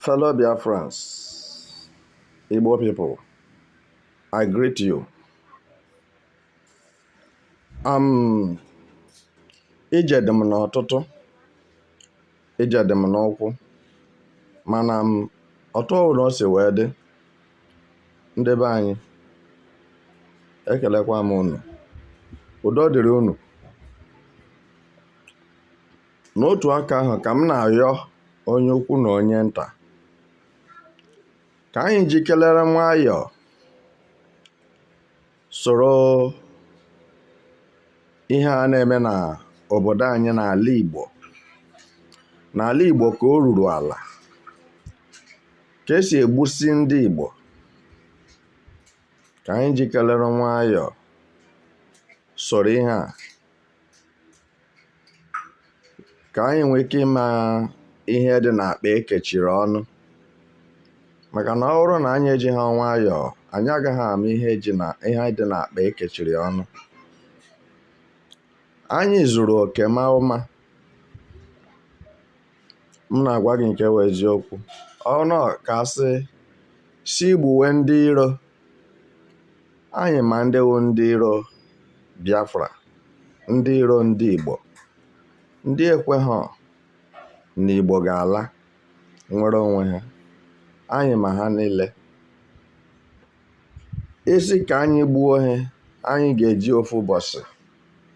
Fellow Biafrans, Igbo people, I greet you. Ijedem n'ọtụtụ, ijedem n'ụkwụ, mana otu ọbụla o si wee dị, ndị be anyị, ekelekwa m unu. Udo dịrị unu. N'otu aka ahụ ka m na-ayọ onye ukwu na onye nta, ka anyị jikelere nwayọọ soro ihe a na-eme na obodo anyị n'ala Igbo. N'ala Igbo ka o ruru ala, ka esi egbusi ndị Igbo, ka anyị jikelere nwayọọ soro ihe a, ka anyị nwee ike ịma ihe dị n'akpa ekechiri ọnụ. Maka na ọ bụrụ na anyị eji ha nwayọọ, anyị agaghị ama ihe dị n'akpa ekechiri ọnụ. Anyị zuru oke ma ụma. M na-agwa gị nke wee eziokwu. Ọnụ ka si gbuwe ndị iro. Anyị ma ndị wụ ndị iro Biafra, ndị iro ndị Igbo, ndị ekweghị na Igbo ga-ala nwere onwe ha. Anyị ma ha niile. Isi ka anyị gbuo ha, anyị ga-eji ofu ụbọchị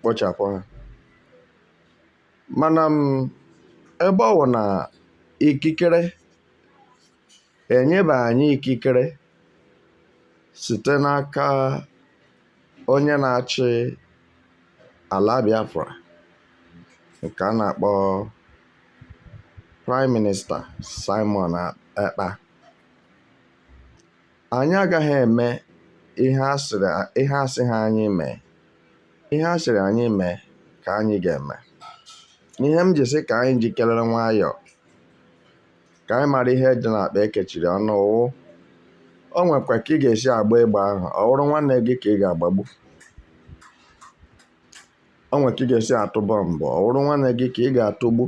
kpochapụ ha. Mana ebe ọ bụ na ikikere enyeba anyị ikikere site n'aka onye na-achị ala Biafra, nke a na-akpọ Prime Minister Simon Ekpa, anyị agaghị eme ihe asị ha anyị mee. Ihe a sịrị anyị mee ka anyị ga-eme. Ihe m ji sị ka anyị jikelere nwayọọ, ka anyị mara ihe dị n'akpa ekechiri ọnụ. O nwekwa ka ị ga-esi agba ịgba ahụ. Ọ bụrụ nwanne gị ka ị ga-agbagbu. O nwere ka ị ga-esi atụ bọmbụ. Ọ bụrụ nwanne gị ka ị ga-atụgbu.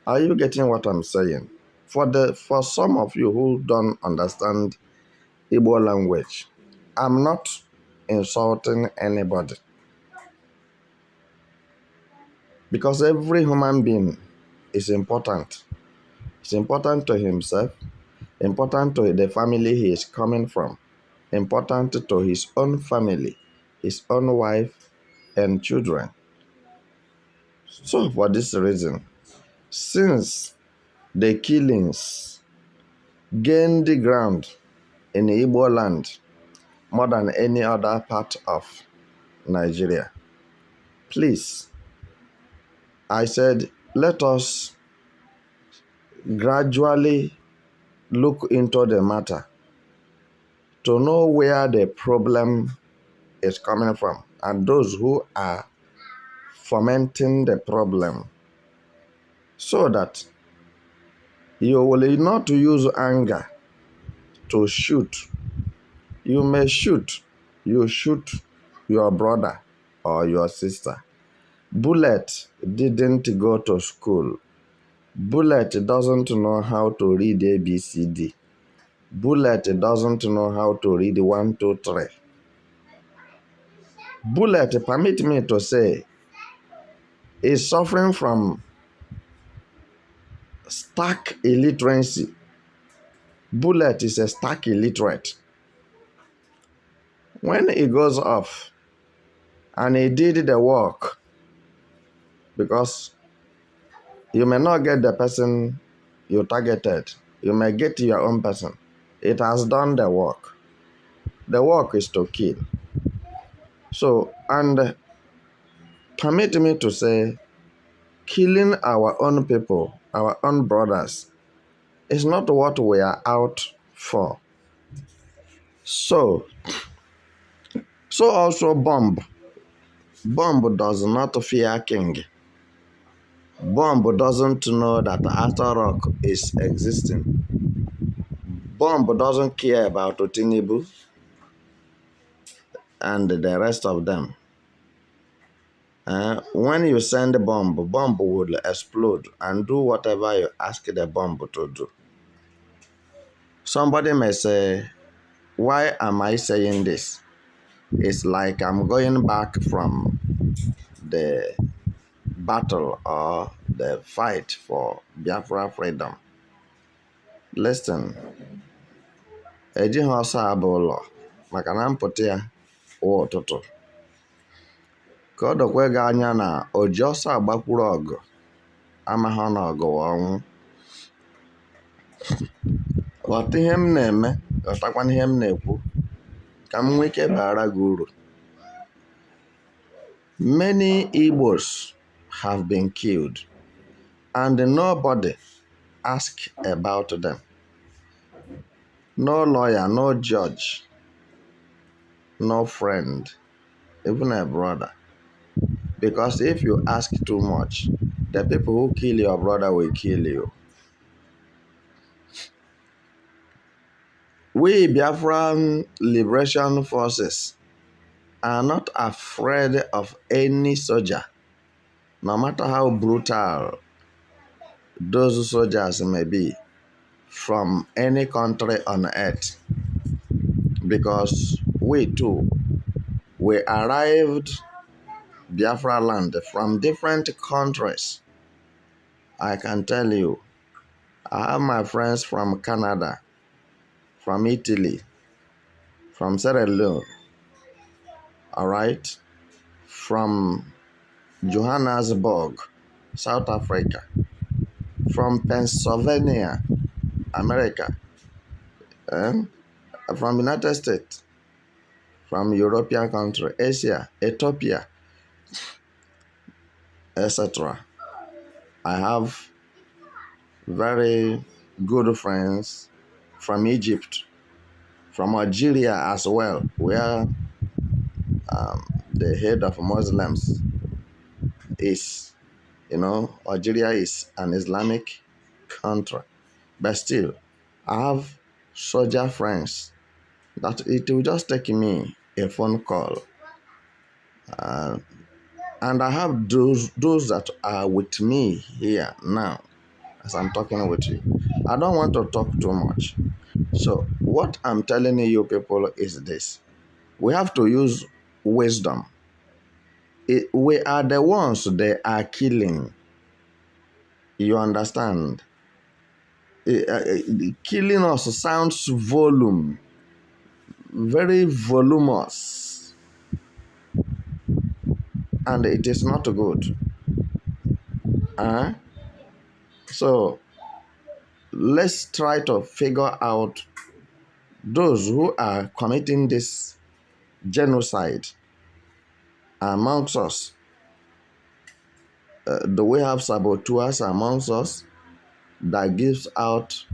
Are you getting what I'm saying? For some of you who don't understand Igbo language, I'm not insulting anybody. Because every human being is important. It's important to himself, important to the family he is coming from, important to his own family, his own wife and children. So for this reason, since the killings gained the ground in Igbo land more than any other part of Nigeria, please, I said, let us gradually look into the matter to know where the problem is coming from and those who are fomenting the problem, so that you will not use anger to shoot. You may shoot. You shoot your brother or your sister. Bullet didn't go to school. Bullet doesn't know how to read ABCD. Bullet doesn't know how to read 1, 2, 3. Bullet, permit me to say, is suffering from stark illiteracy. Bullet is a stark illiterate. When he goes off and he did the work, because you may not get the person you targeted, you may get your own person. It has done the work. The work is to kill. So, and permit me to say, killing our own people, our own brothers, is not what we are out for. So also bomb. Bomb does not fear king. Bomb doesn't know that After Rock is existing. Bomb doesn't care about Tinubu and the rest of them. When you send a bomb will explode and do whatever you ask the bomb to do. Somebody may say, why am I saying this? It's like I'm going back from the battle or the fight for Biafra freedom. Listen, ejighị ọsọ abụ ụlọ maka na mpụta ya wụ ụtụtụ. Ka ọ dokwe gị anya na o ji ọsọ agbakwuru ọgụ amaghị na ọgụ ọnwụ. Ghọta ihe m na-eme, ghọtakwana ihe m na-ekwu ka m nwee ike bara gị uru. Many Igbos have been killed and nobody asked about them. No lawyer, no judge, no friend, even a brother. Because if you ask too much, the people who kill your brother will kill you. We Biafran Liberation Forces are not afraid of any soldier, no matter how brutal those soldiers may be from any country on earth. Because we too, we arrived Biafra land from different countries. I can tell you, I have my friends from Canada, from Italy, from Sierra Leone, all right, from Johannesburg, South Africa, from Pennsylvania, America, from United States, from European country, Asia, Ethiopia, etc. I have very good friends from Egypt, from Algeria as well, where the head of Muslims is, Algeria is an Islamic country. But still, I have soldier friends that it will just take me a phone call. And I have those that are with me here now as I'm talking with you. I don't want to talk too much. So what I'm telling you people is this. We have to use wisdom. We are the ones they are killing. You understand? Killing us sounds very voluminous. And it is not good. So let's try to figure out those who are committing this genocide amongst us. Do we have saboteurs amongst us that gives out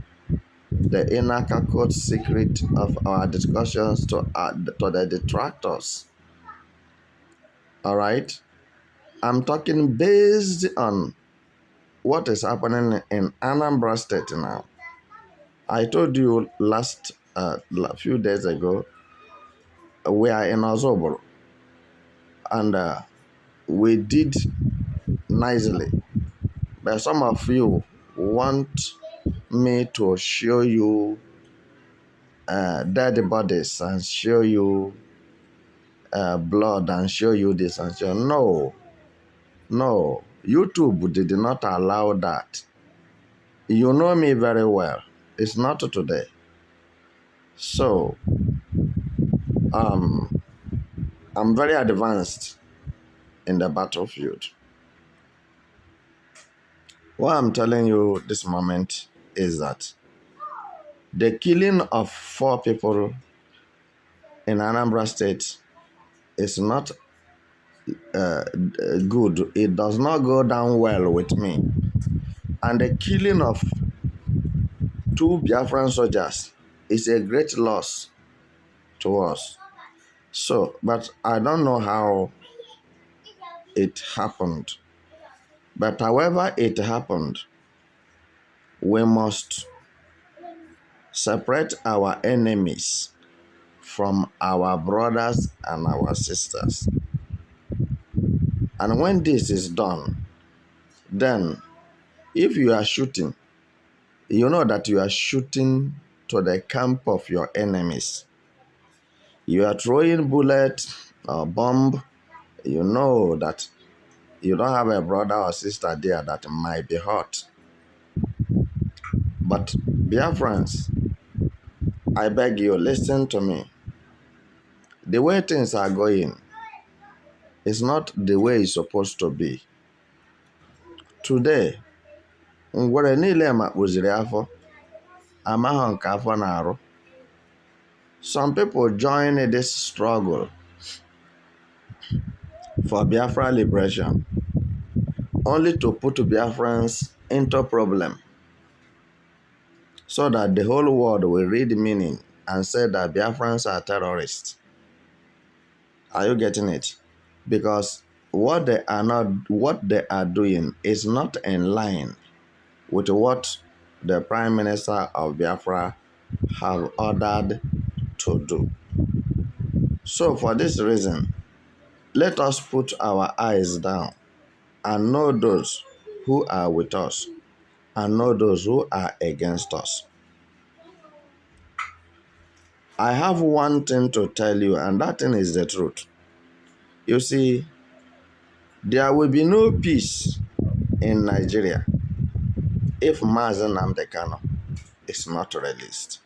the inner code secret of our discussions to the detractors? All right? I'm talking based on what is happening in Anambra State now. I told you a few days ago, we are in Ozoboro, and we did nicely. But some of you want me to show you dead bodies and show you blood and show you this and show. No, YouTube did not allow that. You know me very well. It's not today. So, I'm very advanced in the battlefield. What I'm telling you this moment is that the killing of 4 people in Anambra State is not good. It does not go down well with me. And the killing of 2 Biafran soldiers is a great loss to us. So, but I don't know how it happened. But however it happened, we must separate our enemies from our brothers and our sisters. And when this is done, then if you are shooting, you know that you are shooting to the camp of your enemies. You are throwing bullets or bomb, you know that you don't have a brother or sister there that might be hurt. But Biafrans, I beg you, listen to me. The way things are going is not the way it's supposed to be. Today, ngwere niile makpụziri afọ, amaghọ nke afọ na-arụ. Some people join this struggle for Biafra liberation only to put Biafrans into problem so that the whole world will read meaning and say that Biafrans are terrorists. Are you getting it? Because what they are doing is not in line with what the Prime Minister of Biafra have ordered to do. So for this reason, let us put our eyes down and know those who are with us and know those who are against us. I have one thing to tell you, and that thing is the truth. You see, there will be no peace in Nigeria if Mazen Nnamdi Kanu is not released.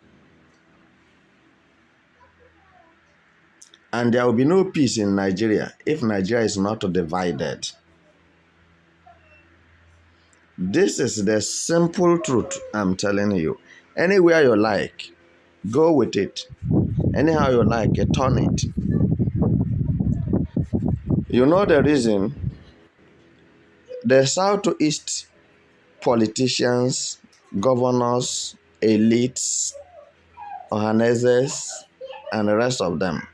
And there will be no peace in Nigeria if Nigeria is not divided. This is the simple truth I'm telling you. Anywhere you like, go with it. Anyhow you like, turn it. You know the reason? The Southeast politicians, governors, elites, Ohanezes, and the rest of them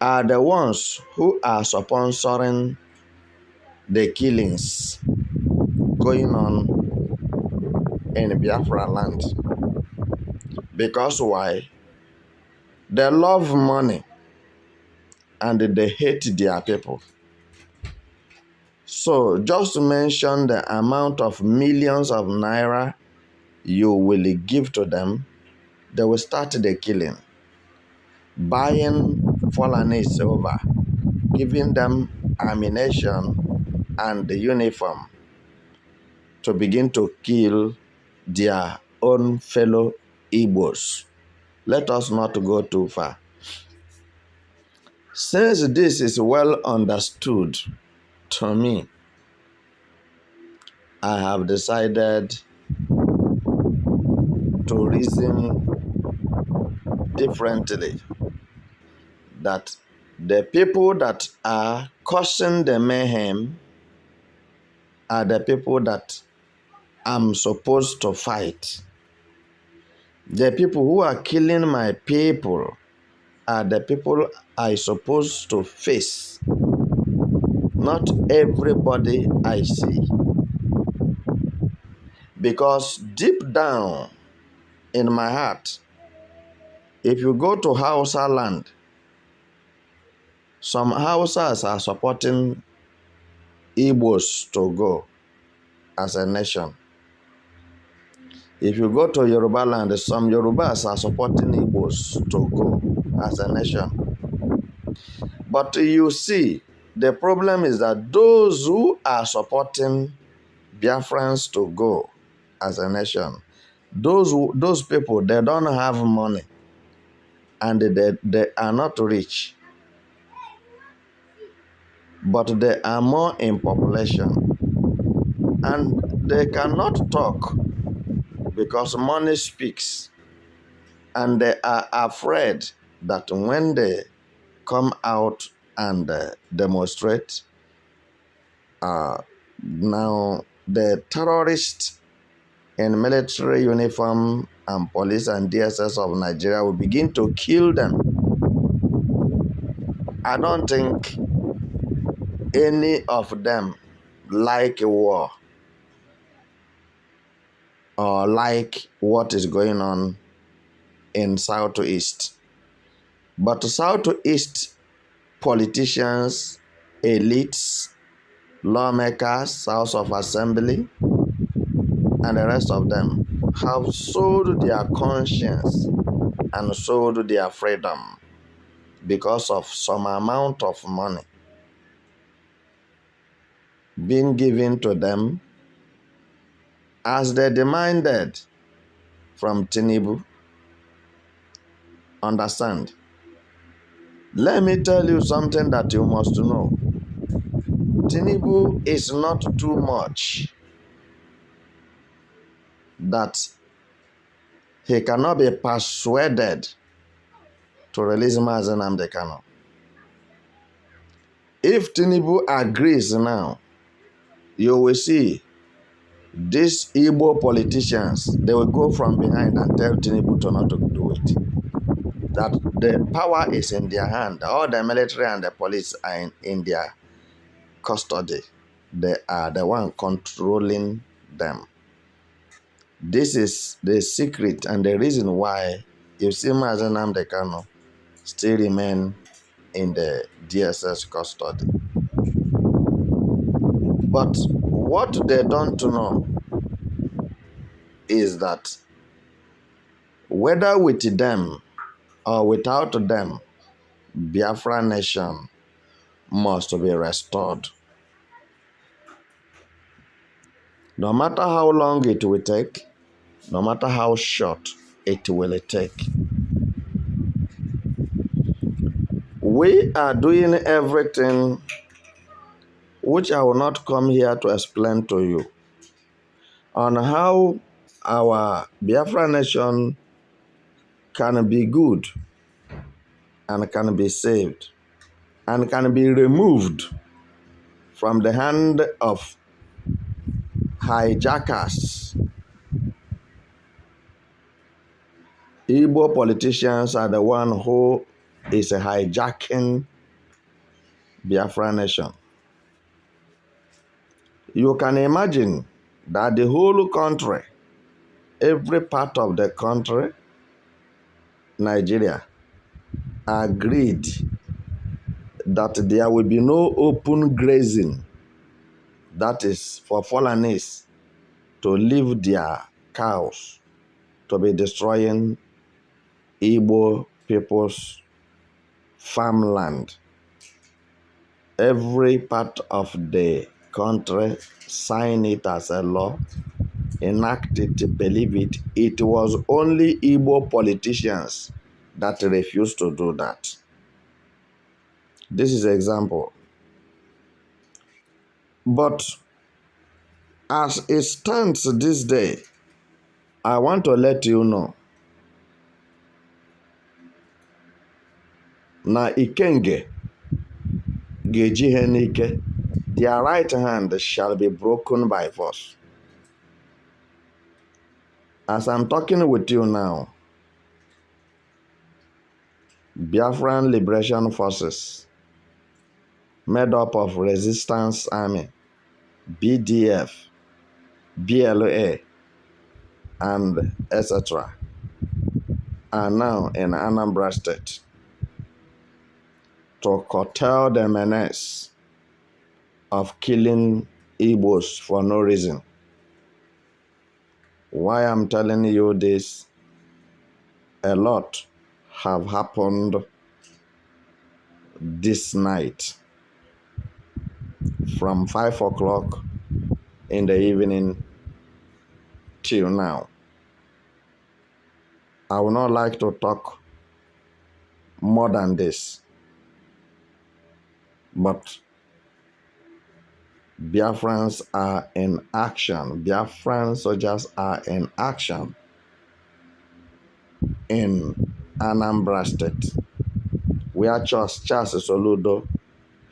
are the ones who are sponsoring the killings going on in Biafra land. Because why? They love money and they hate their people. So just to mention the amount of millions of naira you will give to them, they will start the killing, buying Fulanis over, giving them ammunition and the uniform to begin to kill their own fellow Igbos. Let us not go too far. Since this is well understood to me, I have decided to reason differently, that the people that are causing the mayhem are the people that I'm supposed to fight. The people who are killing my people are the people I supposed to face. Not everybody I see. Because deep down in my heart, if you go to Hausa land, some Hausas are supporting Igbos to go as a nation. If you go to Yoruba land, some Yorubas are supporting Igbos to go as a nation. But you see, the problem is that those who are supporting Biafrans to go as a nation, those people, they don't have money and they are not rich. But they are more in population. And they cannot talk because money speaks. And they are afraid that when they come out and demonstrate, now the terrorists in military uniform and police and DSS of Nigeria will begin to kill them. I don't think any of them like war or like what is going on in Southeast. But Southeast politicians, elites, lawmakers, House of Assembly, and the rest of them have sold their conscience and sold their freedom because of some amount of money being given to them as they demanded from Tinubu. Understand? Let me tell you something that you must know. Tinubu is not too much that he cannot be persuaded to release Mazen Nnamdi Kanu. If Tinubu agrees now, you will see these Igbo politicians, they will go from behind and tell Tinubu to not to do it. That the power is in their hand. All the military and the police are in their custody. They are the one controlling them. This is the secret and the reason why you see Mazen Nnamdi Kanu still remain in the DSS custody. But what they don't know is that whether with them or without them, Biafra nation must be restored. No matter how long it will take, no matter how short it will take. We are doing everything which I will not come here to explain to you on how our Biafra nation can be good and can be saved and can be removed from the hand of hijackers. Igbo politicians are the one who is hijacking Biafra nation. You can imagine that the whole country, every part of the country, Nigeria, agreed that there will be no open grazing, that is for Fulanis to leave their cows to be destroying Igbo people's farmland. Every part of the country signed it as a law, enact it, believe it. It was only Igbo politicians that refused to do that. This is an example. But as it stands this day, I want to let you know na Ikenge geji ihe n'ike, their right hand shall be broken by force. As I'm talking with you now, Biafran Liberation Forces, made up of Resistance Army, BDF, BLA, and etc., are now in Anambra State to curtail the menace of killing Igbos for no reason. Why I'm telling you this, a lot have happened this night from 5 o'clock in the evening till now. I would not like to talk more than this, but Biafrans are in action. Biafran soldiers are in action in Anambra State, where Charles Soludo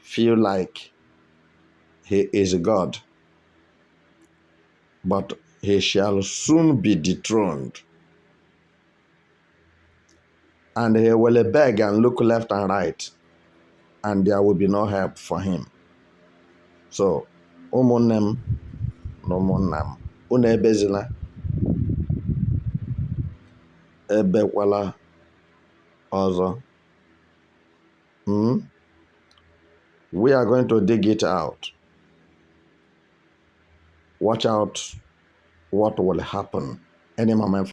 feel like he is God, but he shall soon be dethroned. And he will beg and look left and right, and there will be no help for him. So, ụmụnne na ụmụnna m, unu ebezila, ebekwala ọzọ. We are going to dig it out. Watch out what will happen any moment